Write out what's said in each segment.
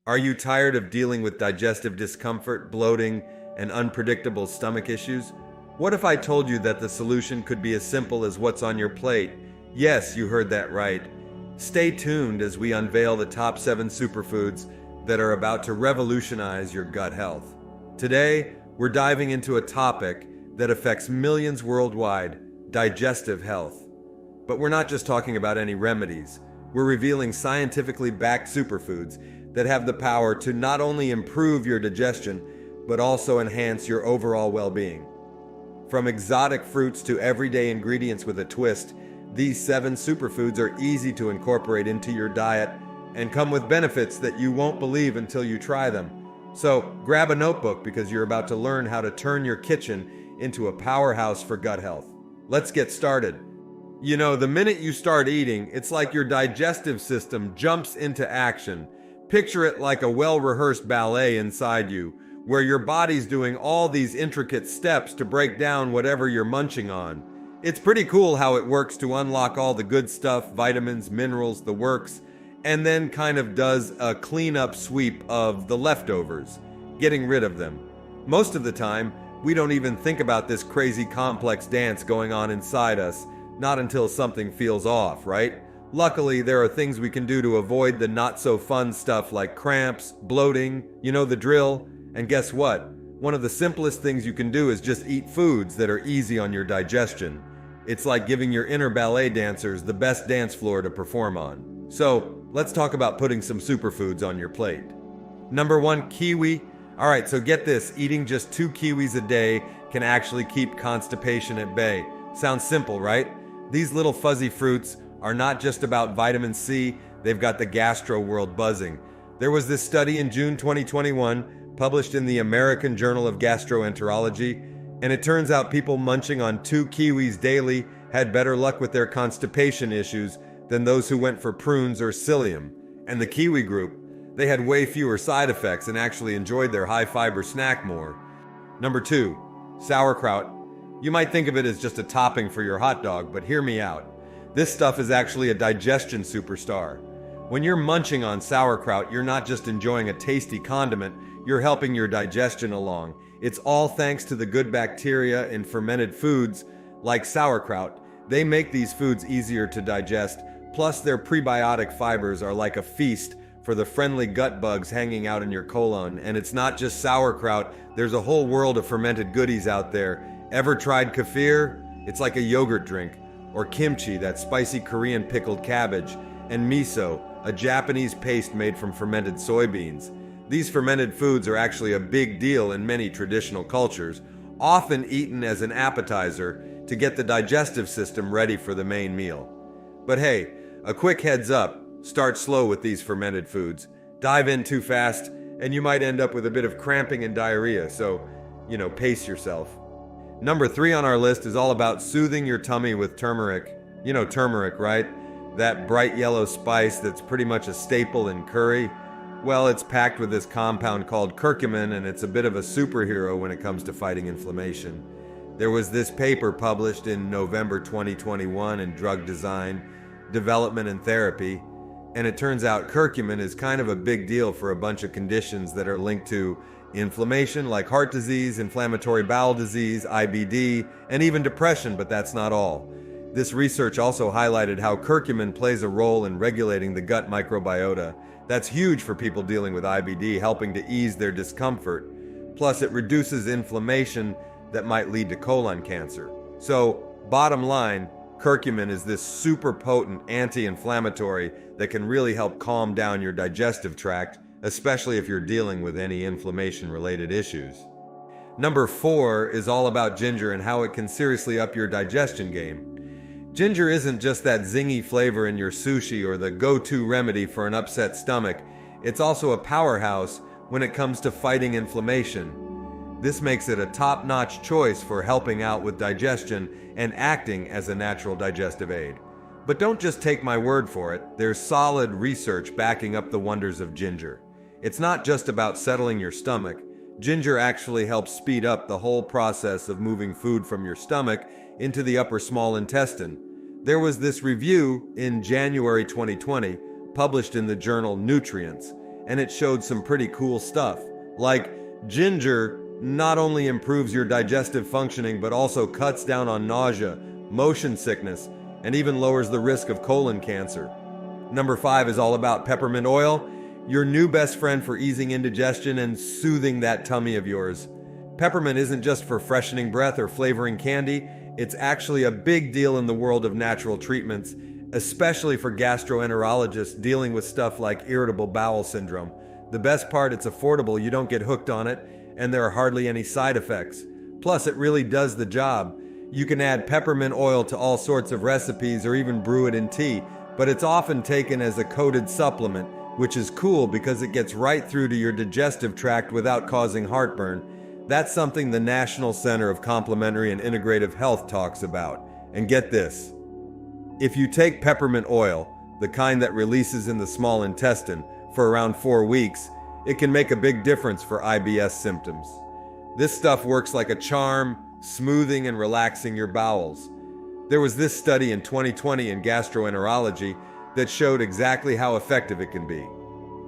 Are you tired of dealing with digestive discomfort, bloating, and unpredictable stomach issues? What if I told you that the solution could be as simple as what's on your plate? Yes, you heard that right. Stay tuned as we unveil the top 7 superfoods that are about to revolutionize your gut health. Today, we're diving into a topic that affects millions worldwide: digestive health. But we're not just talking about any remedies. We're revealing scientifically backed superfoods that have the power to not only improve your digestion, but also enhance your overall well-being. From exotic fruits to everyday ingredients with a twist, these 7 superfoods are easy to incorporate into your diet and come with benefits that you won't believe until you try them. So grab a notebook because you're about to learn how to turn your kitchen into a powerhouse for gut health. Let's get started. You know, the minute you start eating, it's like your digestive system jumps into action. Picture it like a well-rehearsed ballet inside you, where your body's doing all these intricate steps to break down whatever you're munching on. It's pretty cool how it works to unlock all the good stuff, vitamins, minerals, the works, and then kind of does a cleanup sweep of the leftovers, getting rid of them. Most of the time, we don't even think about this crazy complex dance going on inside us, not until something feels off, right? Luckily, there are things we can do to avoid the not-so-fun stuff like cramps, bloating, you know the drill. And guess what? One of the simplest things you can do is just eat foods that are easy on your digestion. It's like giving your inner ballet dancers the best dance floor to perform on. So, let's talk about putting some superfoods on your plate. Number 1, kiwi. Alright, so get this, eating just 2 kiwis a day can actually keep constipation at bay. Sounds simple, right? These little fuzzy fruits are not just about vitamin C, they've got the gastro world buzzing. There was this study in June 2021, published in the American Journal of Gastroenterology, and it turns out people munching on 2 kiwis daily had better luck with their constipation issues than those who went for prunes or psyllium. And the kiwi group, they had way fewer side effects and actually enjoyed their high-fiber snack more. Number 2, sauerkraut. You might think of it as just a topping for your hot dog, but hear me out. This stuff is actually a digestion superstar. When you're munching on sauerkraut, you're not just enjoying a tasty condiment, you're helping your digestion along. It's all thanks to the good bacteria in fermented foods like sauerkraut. They make these foods easier to digest, plus their prebiotic fibers are like a feast for the friendly gut bugs hanging out in your colon. And it's not just sauerkraut, there's a whole world of fermented goodies out there. Ever tried kefir? It's like a yogurt drink. Or kimchi, that spicy Korean pickled cabbage, and miso, a Japanese paste made from fermented soybeans. These fermented foods are actually a big deal in many traditional cultures, often eaten as an appetizer to get the digestive system ready for the main meal. But hey, a quick heads up, start slow with these fermented foods. Dive in too fast, and you might end up with a bit of cramping and diarrhea, so, pace yourself. Number 3 on our list is all about soothing your tummy with turmeric. You know turmeric, right? That bright yellow spice that's pretty much a staple in curry. Well, it's packed with this compound called curcumin, and it's a bit of a superhero when it comes to fighting inflammation. There was this paper published in November 2021 in Drug Design, Development and Therapy, and it turns out curcumin is kind of a big deal for a bunch of conditions that are linked to inflammation like heart disease, inflammatory bowel disease, IBD, and even depression, but that's not all. This research also highlighted how curcumin plays a role in regulating the gut microbiota. That's huge for people dealing with IBD, helping to ease their discomfort. Plus, it reduces inflammation that might lead to colon cancer. So, bottom line, curcumin is this super potent anti-inflammatory that can really help calm down your digestive tract, especially if you're dealing with any inflammation-related issues. Number 4 is all about ginger and how it can seriously up your digestion game. Ginger isn't just that zingy flavor in your sushi or the go-to remedy for an upset stomach. It's also a powerhouse when it comes to fighting inflammation. This makes it a top-notch choice for helping out with digestion and acting as a natural digestive aid. But don't just take my word for it. There's solid research backing up the wonders of ginger. It's not just about settling your stomach. Ginger actually helps speed up the whole process of moving food from your stomach into the upper small intestine. There was this review in January 2020, published in the journal Nutrients, and it showed some pretty cool stuff. Like, ginger not only improves your digestive functioning, but also cuts down on nausea, motion sickness, and even lowers the risk of colon cancer. Number 5 is all about peppermint oil, your new best friend for easing indigestion and soothing that tummy of yours. Peppermint isn't just for freshening breath or flavoring candy, it's actually a big deal in the world of natural treatments, especially for gastroenterologists dealing with stuff like irritable bowel syndrome. The best part, it's affordable, you don't get hooked on it, and there are hardly any side effects. Plus, it really does the job. You can add peppermint oil to all sorts of recipes or even brew it in tea, but it's often taken as a coated supplement, which is cool because it gets right through to your digestive tract without causing heartburn. That's something the National Center of Complementary and Integrative Health talks about. And get this, if you take peppermint oil, the kind that releases in the small intestine, for around 4 weeks, it can make a big difference for IBS symptoms. This stuff works like a charm, smoothing and relaxing your bowels. There was this study in 2020 in gastroenterology that showed exactly how effective it can be.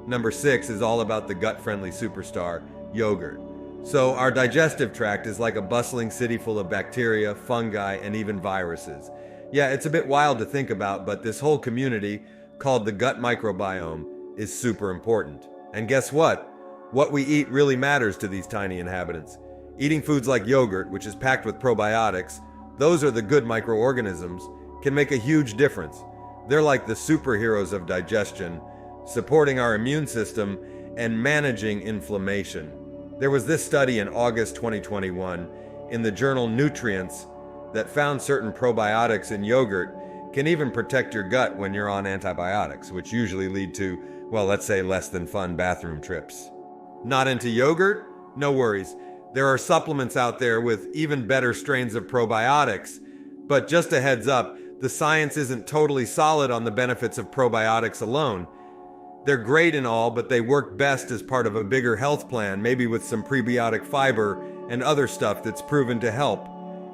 Number 6 is all about the gut-friendly superstar, yogurt. So our digestive tract is like a bustling city full of bacteria, fungi, and even viruses. Yeah, it's a bit wild to think about, but this whole community, called the gut microbiome, is super important. And guess what? What we eat really matters to these tiny inhabitants. Eating foods like yogurt, which is packed with probiotics, those are the good microorganisms, can make a huge difference. They're like the superheroes of digestion, supporting our immune system and managing inflammation. There was this study in August 2021 in the journal Nutrients that found certain probiotics in yogurt can even protect your gut when you're on antibiotics, which usually lead to, well, let's say less than fun bathroom trips. Not into yogurt? No worries. There are supplements out there with even better strains of probiotics. But just a heads up, the science isn't totally solid on the benefits of probiotics alone. They're great and all, but they work best as part of a bigger health plan, maybe with some prebiotic fiber and other stuff that's proven to help.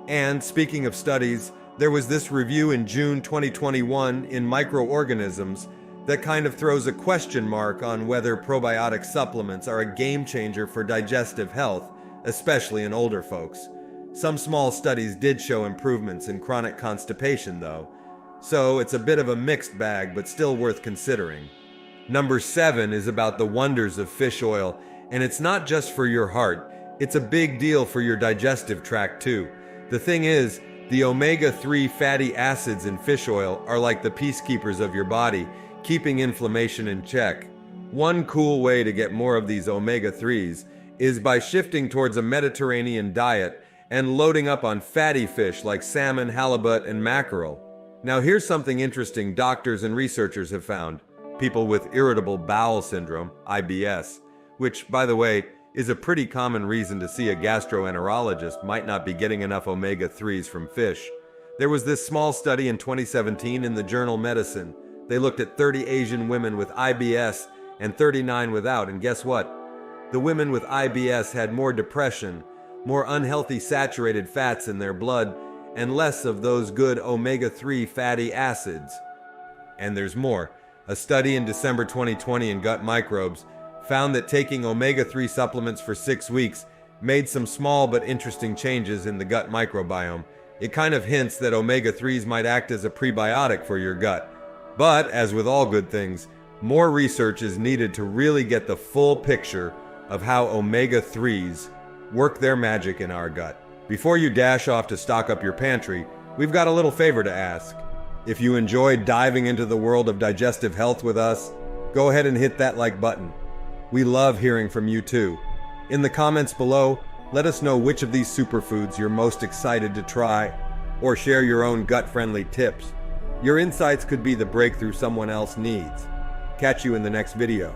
And speaking of studies, there was this review in June 2021 in Microorganisms that kind of throws a question mark on whether probiotic supplements are a game changer for digestive health, especially in older folks. Some small studies did show improvements in chronic constipation, though, so it's a bit of a mixed bag, but still worth considering. Number 7 is about the wonders of fish oil, and it's not just for your heart, it's a big deal for your digestive tract too. The thing is, the omega-3 fatty acids in fish oil are like the peacekeepers of your body, keeping inflammation in check. One cool way to get more of these omega-3s is by shifting towards a Mediterranean diet and loading up on fatty fish like salmon, halibut, and mackerel. Now here's something interesting doctors and researchers have found. People with irritable bowel syndrome, IBS, which, by the way, is a pretty common reason to see a gastroenterologist might not be getting enough omega-3s from fish. There was this small study in 2017 in the journal Medicine. They looked at 30 Asian women with IBS and 39 without, and guess what? The women with IBS had more depression, more unhealthy saturated fats in their blood, and less of those good omega-3 fatty acids. And there's more. A study in December 2020 in Gut Microbes found that taking omega-3 supplements for 6 weeks made some small but interesting changes in the gut microbiome. It kind of hints that omega-3s might act as a prebiotic for your gut. But, as with all good things, more research is needed to really get the full picture of how omega-3s work their magic in our gut. Before you dash off to stock up your pantry, we've got a little favor to ask. If you enjoyed diving into the world of digestive health with us, go ahead and hit that like button. We love hearing from you too. In the comments below, let us know which of these superfoods you're most excited to try, or share your own gut-friendly tips. Your insights could be the breakthrough someone else needs. Catch you in the next video.